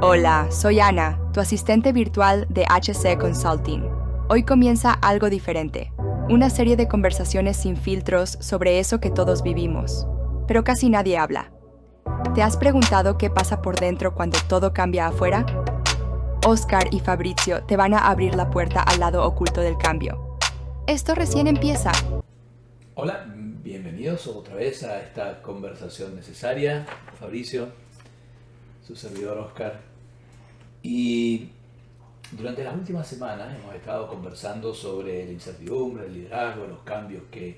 Hola, soy Ana, tu asistente virtual de HC Consulting. Hoy comienza algo diferente, una serie de conversaciones sin filtros sobre eso que todos vivimos, pero casi nadie habla. ¿Te has preguntado qué pasa por dentro cuando todo cambia afuera? Oscar y Fabrizio te van a abrir la puerta al lado oculto del cambio. Esto recién empieza. Hola, bienvenidos otra vez a esta conversación necesaria. Fabricio, su servidor Oscar. Y durante las últimas semanas hemos estado conversando sobre la incertidumbre, el liderazgo, los cambios que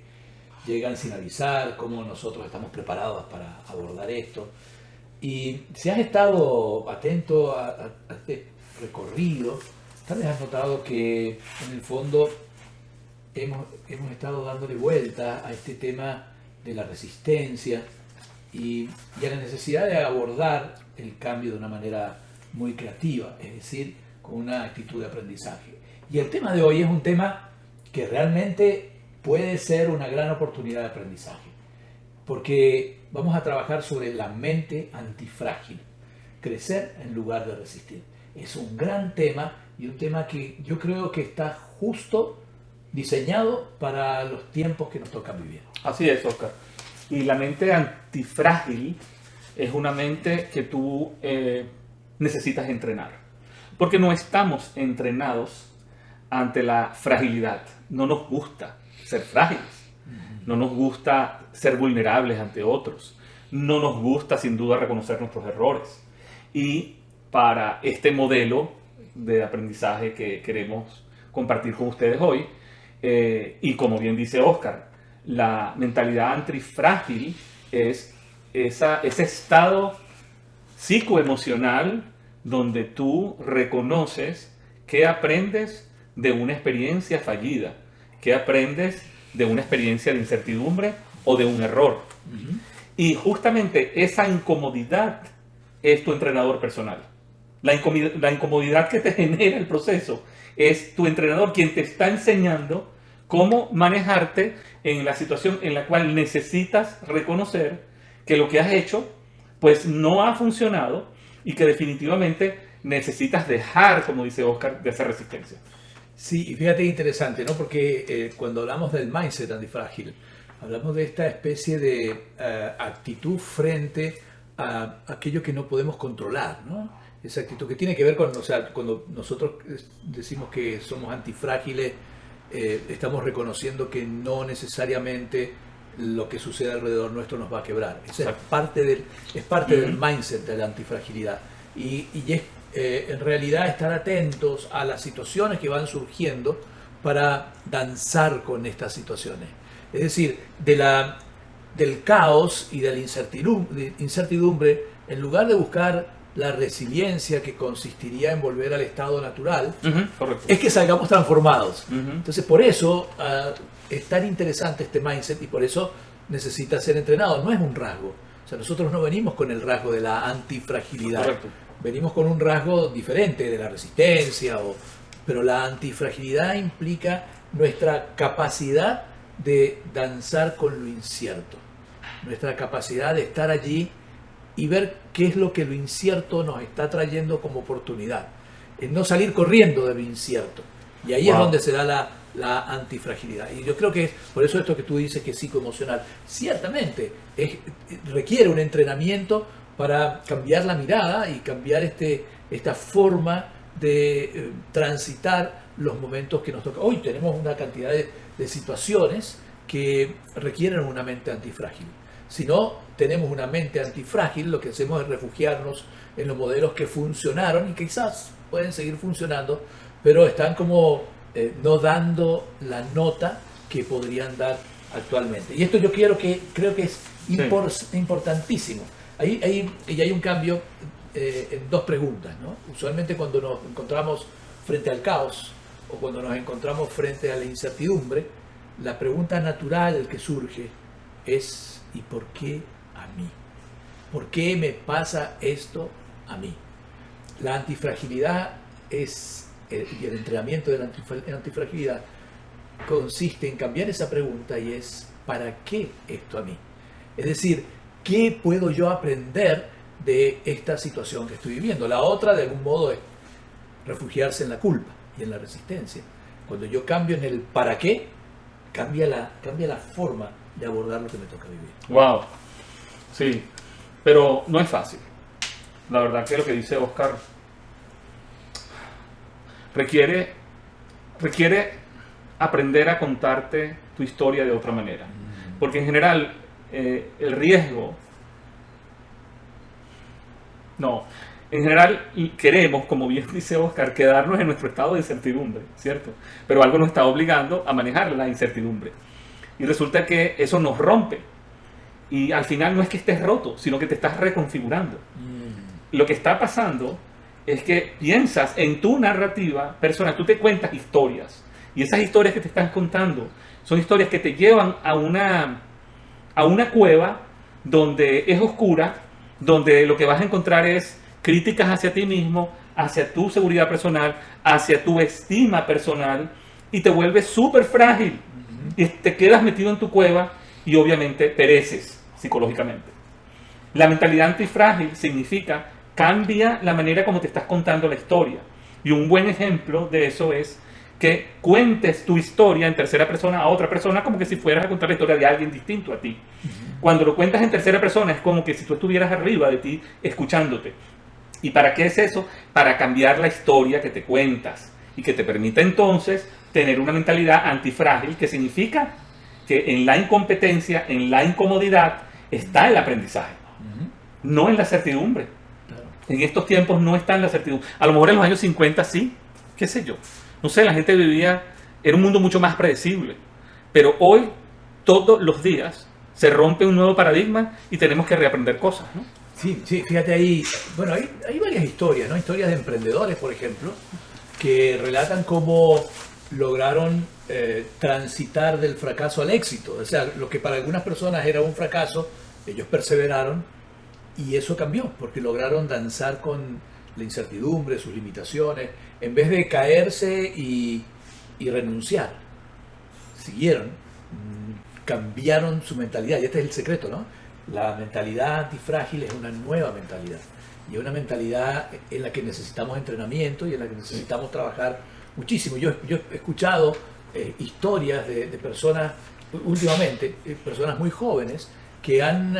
llegan sin avisar, cómo nosotros estamos preparados para abordar esto. Y si has estado atento a este recorrido, tal vez has notado que en el fondo hemos estado dándole vuelta a este tema de la resistencia y a la necesidad de abordar el cambio de una manera muy creativa, es decir, con una actitud de aprendizaje. Y el tema de hoy es un tema que realmente puede ser una gran oportunidad de aprendizaje, porque vamos a trabajar sobre la mente antifrágil, crecer en lugar de resistir. Es un gran tema y un tema que yo creo que está justo diseñado para los tiempos que nos tocan vivir. Así es, Oscar. Y la mente antifrágil es una mente que tú necesitas entrenar. Porque no estamos entrenados ante la fragilidad. No nos gusta ser frágiles. No nos gusta ser vulnerables ante otros. No nos gusta, sin duda, reconocer nuestros errores. Y para este modelo de aprendizaje que queremos compartir con ustedes hoy, y como bien dice Oscar, la mentalidad antifrágil es ese estado psicoemocional donde tú reconoces que aprendes de una experiencia fallida, que aprendes de una experiencia de incertidumbre o de un error. Uh-huh. Y justamente esa incomodidad es tu entrenador personal. La incomodidad que te genera el proceso es tu entrenador quien te está enseñando cómo manejarte en la situación en la cual necesitas reconocer que lo que has hecho pues no ha funcionado y que definitivamente necesitas dejar, como dice Oscar, de hacer resistencia. Sí, y fíjate interesante, ¿no? Porque cuando hablamos del mindset antifrágil, hablamos de esta especie de actitud frente a aquello que no podemos controlar, ¿no? Esa actitud que tiene que ver con, o sea, cuando nosotros decimos que somos antifrágiles, estamos reconociendo que no necesariamente lo que sucede alrededor nuestro nos va a quebrar. Esa es parte del mindset de la antifragilidad. Y es en realidad estar atentos a las situaciones que van surgiendo para danzar con estas situaciones. Es decir, del caos y de la incertidumbre, en lugar de buscar la resiliencia que consistiría en volver al estado natural, es que salgamos transformados. Entonces, por eso es tan interesante este mindset y por eso necesita ser entrenado. No es un rasgo. O sea, nosotros no venimos con el rasgo de la antifragilidad. Correcto. Venimos con un rasgo diferente de la resistencia, pero la antifragilidad implica nuestra capacidad de danzar con lo incierto, nuestra capacidad de estar allí y ver qué es lo que lo incierto nos está trayendo como oportunidad. Es no salir corriendo de lo incierto. Y ahí es donde se da la antifragilidad. Y yo creo que es por eso esto que tú dices que es psicoemocional. Ciertamente requiere un entrenamiento para cambiar la mirada y cambiar esta forma de transitar los momentos que nos toca. Hoy tenemos una cantidad de situaciones que requieren una mente antifrágil. Si no tenemos una mente antifrágil, lo que hacemos es refugiarnos en los modelos que funcionaron y quizás pueden seguir funcionando, pero están como no dando la nota que podrían dar actualmente. Y esto yo creo que es importantísimo. Ahí hay un cambio en dos preguntas, ¿no? Usualmente cuando nos encontramos frente al caos o cuando nos encontramos frente a la incertidumbre, la pregunta natural que surge es ¿y por qué a mí? ¿Por qué me pasa esto a mí? La antifragilidad y el entrenamiento de la antifragilidad consiste en cambiar esa pregunta y es ¿para qué esto a mí? Es decir, ¿qué puedo yo aprender de esta situación que estoy viviendo. La otra, de algún modo, es refugiarse en la culpa y en la resistencia. Cuando yo cambio en el para qué, cambia la forma de abordar lo que me toca vivir. Wow, sí, pero no es fácil. La verdad que lo que dice Oscar requiere aprender a contarte tu historia de otra manera. Porque en general el riesgo... No, en general queremos, como bien dice Oscar, quedarnos en nuestro estado de incertidumbre, ¿cierto? Pero algo nos está obligando a manejar la incertidumbre. Y resulta que eso nos rompe. Y al final no es que estés roto, sino que te estás reconfigurando. Lo que está pasando es que piensas en tu narrativa personal. Tú te cuentas historias. Y esas historias que te están contando son historias que te llevan a una cueva donde es oscura, donde lo que vas a encontrar es críticas hacia ti mismo, hacia tu seguridad personal, hacia tu estima personal, y te vuelves súper frágil. Y te quedas metido en tu cueva y obviamente pereces psicológicamente. La mentalidad antifrágil significa cambia la manera como te estás contando la historia. Y un buen ejemplo de eso es que cuentes tu historia en tercera persona a otra persona como que si fueras a contar la historia de alguien distinto a ti. Cuando lo cuentas en tercera persona es como que si tú estuvieras arriba de ti escuchándote. ¿Y para qué es eso? Para cambiar la historia que te cuentas y que te permita entonces tener una mentalidad antifrágil, que significa que en la incompetencia, en la incomodidad está el aprendizaje, no en la certidumbre. En estos tiempos no está en la certidumbre. A lo mejor en los años 50 sí, qué sé yo. No sé, la gente vivía, era un mundo mucho más predecible. Pero hoy, todos los días, se rompe un nuevo paradigma y tenemos que reaprender cosas, ¿no? Sí, fíjate ahí, bueno, hay varias historias, ¿no? Historias de emprendedores, por ejemplo, que relatan cómo lograron transitar del fracaso al éxito. O sea, lo que para algunas personas era un fracaso, ellos perseveraron y eso cambió, porque lograron danzar con la incertidumbre, sus limitaciones, en vez de caerse y renunciar. Siguieron, cambiaron su mentalidad, y este es el secreto, ¿no? La mentalidad antifrágil es una nueva mentalidad, y es una mentalidad en la que necesitamos entrenamiento y en la que necesitamos trabajar muchísimo. Yo he escuchado historias de personas, últimamente, personas muy jóvenes, que han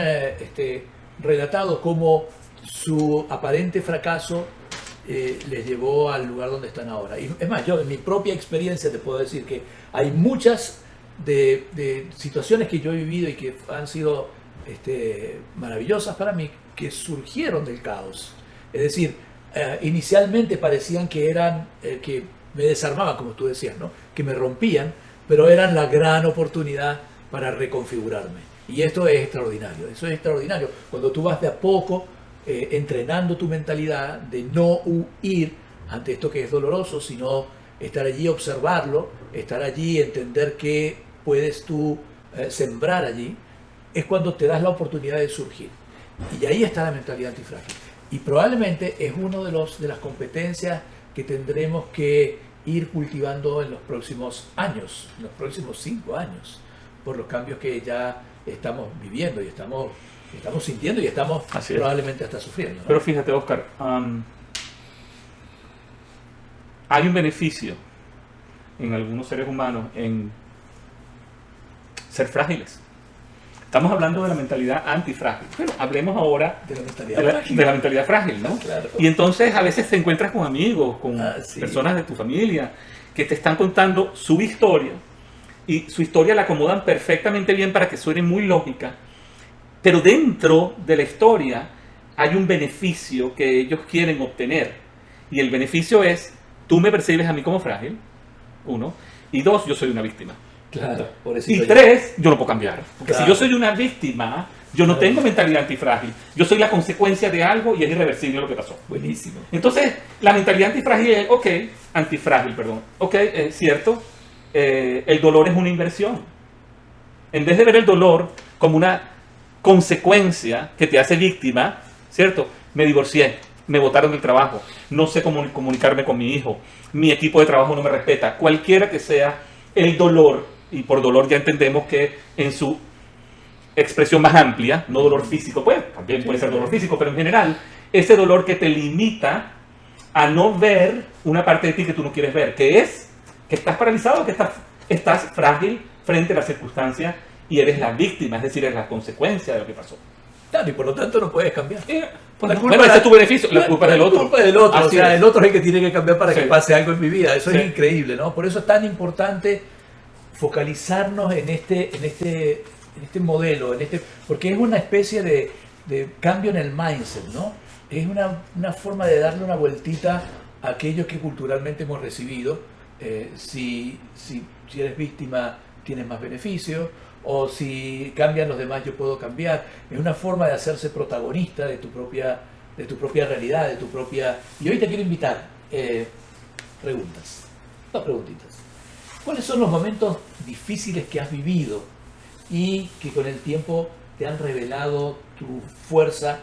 relatado cómo su aparente fracaso les llevó al lugar donde están ahora. Y es más, yo en mi propia experiencia te puedo decir que hay muchas de situaciones que yo he vivido y que han sido maravillosas para mí, que surgieron del caos. Es decir, inicialmente parecían que eran, que me desarmaban, como tú decías, ¿no? Que me rompían, pero eran la gran oportunidad para reconfigurarme. Y esto es extraordinario, eso es extraordinario. Cuando tú vas de a poco entrenando tu mentalidad de no huir ante esto que es doloroso, sino estar allí, observarlo, estar allí, entender qué puedes tú sembrar allí, es cuando te das la oportunidad de surgir. Y ahí está la mentalidad antifrágil. Y probablemente es una de las competencias que tendremos que ir cultivando en los próximos años, en los próximos 5 años, por los cambios que ya estamos viviendo y estamos sintiendo y estamos probablemente hasta sufriendo, ¿no? Pero fíjate, Oscar, hay un beneficio en algunos seres humanos en ser frágiles. Estamos hablando de la mentalidad antifrágil. Bueno, hablemos ahora de la mentalidad frágil, ¿no? Claro. Y entonces a veces te encuentras con amigos, con personas de tu familia, que te están contando su historia, y su historia la acomodan perfectamente bien para que suene muy lógica, pero dentro de la historia hay un beneficio que ellos quieren obtener. Y el beneficio es, tú me percibes a mí como frágil, 1, y 2, yo soy una víctima. Claro, y 3, yo no puedo cambiar. Porque si yo soy una víctima, yo no tengo mentalidad antifrágil. Yo soy la consecuencia de algo y es irreversible lo que pasó. Buenísimo. Entonces, la mentalidad antifrágil es, es cierto, el dolor es una inversión. En vez de ver el dolor como una consecuencia que te hace víctima, ¿cierto? Me divorcié, me botaron del trabajo, no sé cómo comunicarme con mi hijo, mi equipo de trabajo no me respeta, cualquiera que sea el dolor. Y por dolor ya entendemos que en su expresión más amplia, no dolor físico, pues, también puede ser dolor físico, pero en general, ese dolor que te limita a no ver una parte de ti que tú no quieres ver, que es que estás paralizado, que estás frágil frente a la circunstancia y eres la víctima, es decir, eres la consecuencia de lo que pasó. Claro, y por lo tanto no puedes cambiar. Pues, bueno, ese es tu beneficio, la culpa es del otro. La culpa es del otro, Así o sea, es. el otro es el que tiene que cambiar para Sí. que pase algo en mi vida. Eso Sí. es increíble, ¿no? Por eso es tan importante focalizarnos en este modelo, porque es una especie de cambio en el mindset, ¿no? Es una forma de darle una vueltita a aquello que culturalmente hemos recibido. Si eres víctima, tienes más beneficios, o si cambian los demás, yo puedo cambiar. Es una forma de hacerse protagonista de tu propia realidad, Y hoy te quiero invitar, dos preguntitas. ¿Cuáles son los momentos difíciles que has vivido y que con el tiempo te han revelado tu fuerza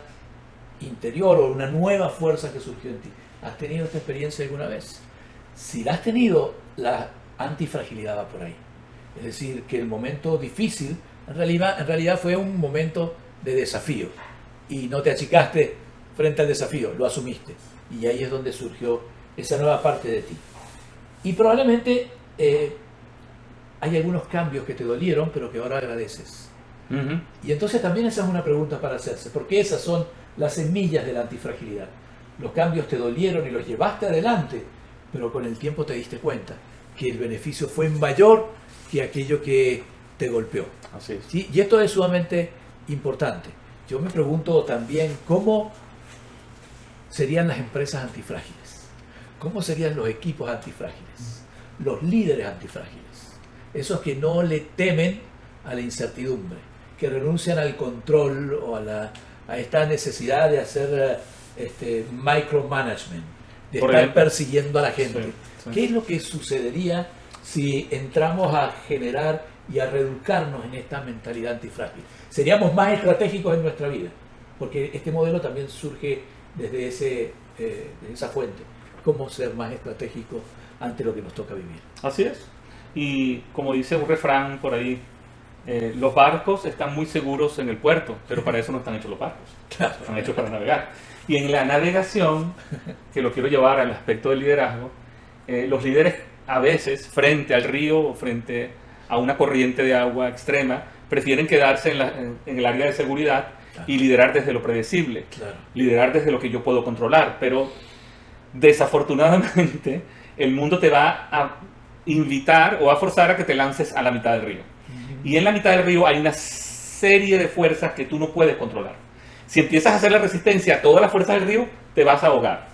interior o una nueva fuerza que surgió en ti? ¿Has tenido esta experiencia alguna vez? Si la has tenido, la antifragilidad va por ahí. Es decir, que el momento difícil en realidad fue un momento de desafío y no te achicaste frente al desafío, lo asumiste. Y ahí es donde surgió esa nueva parte de ti. Y probablemente hay algunos cambios que te dolieron, pero que ahora agradeces. Uh-huh. Y entonces también esa es una pregunta para hacerse, porque esas son las semillas de la antifragilidad. Los cambios te dolieron y los llevaste adelante, pero con el tiempo te diste cuenta que el beneficio fue mayor que aquello que te golpeó. Así es. ¿Sí? Y esto es sumamente importante. Yo me pregunto también cómo serían las empresas antifrágiles, cómo serían los equipos antifrágiles, los líderes antifrágiles, esos que no le temen a la incertidumbre, que renuncian al control o a esta necesidad de hacer micromanagement, de Por estar ejemplo. persiguiendo a la gente. Sí, sí. ¿Qué es lo que sucedería si entramos a generar y a reeducarnos en esta mentalidad antifrágil? Seríamos más estratégicos en nuestra vida, porque este modelo también surge desde esa fuente. Cómo ser más estratégico ante lo que nos toca vivir. Así es. Y como dice un refrán por ahí, los barcos están muy seguros en el puerto, pero para eso no están hechos los barcos. Claro. Están hechos para navegar. Y en la navegación, que lo quiero llevar al aspecto del liderazgo, los líderes a veces, frente al río o frente a una corriente de agua extrema, prefieren quedarse en el área de seguridad y liderar desde lo predecible, Claro. liderar desde lo que yo puedo controlar. Pero desafortunadamente, el mundo te va a invitar o a forzar a que te lances a la mitad del río. Y en la mitad del río hay una serie de fuerzas que tú no puedes controlar. Si empiezas a hacer la resistencia a todas las fuerzas del río, te vas a ahogar.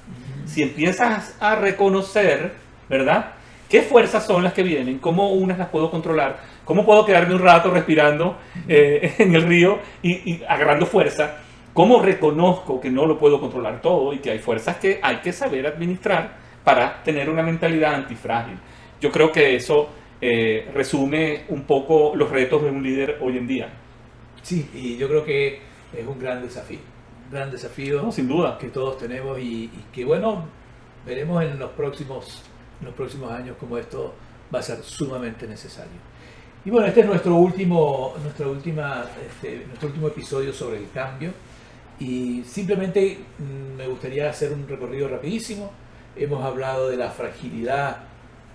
Si empiezas a reconocer, ¿verdad?, qué fuerzas son las que vienen, cómo unas las puedo controlar, cómo puedo quedarme un rato respirando en el río y agarrando fuerza, cómo reconozco que no lo puedo controlar todo y que hay fuerzas que hay que saber administrar para tener una mentalidad antifrágil. Yo creo que eso resume un poco los retos de un líder hoy en día. Sí, y yo creo que es un gran desafío No, sin duda. que todos tenemos y que, bueno, veremos en los próximos años cómo esto va a ser sumamente necesario. Y bueno, este es nuestro último episodio sobre el cambio y simplemente me gustaría hacer un recorrido rapidísimo. Hemos hablado de la fragilidad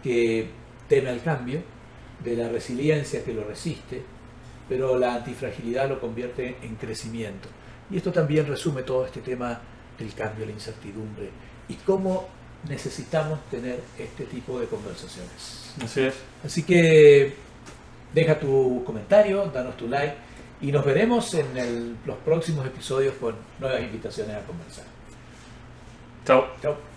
que teme al cambio, de la resiliencia que lo resiste, pero la antifragilidad lo convierte en crecimiento. Y esto también resume todo este tema del cambio, la incertidumbre y cómo necesitamos tener este tipo de conversaciones. Así es. Así que deja tu comentario, danos tu like y nos veremos en los próximos episodios con nuevas invitaciones a conversar. Chao. Chao.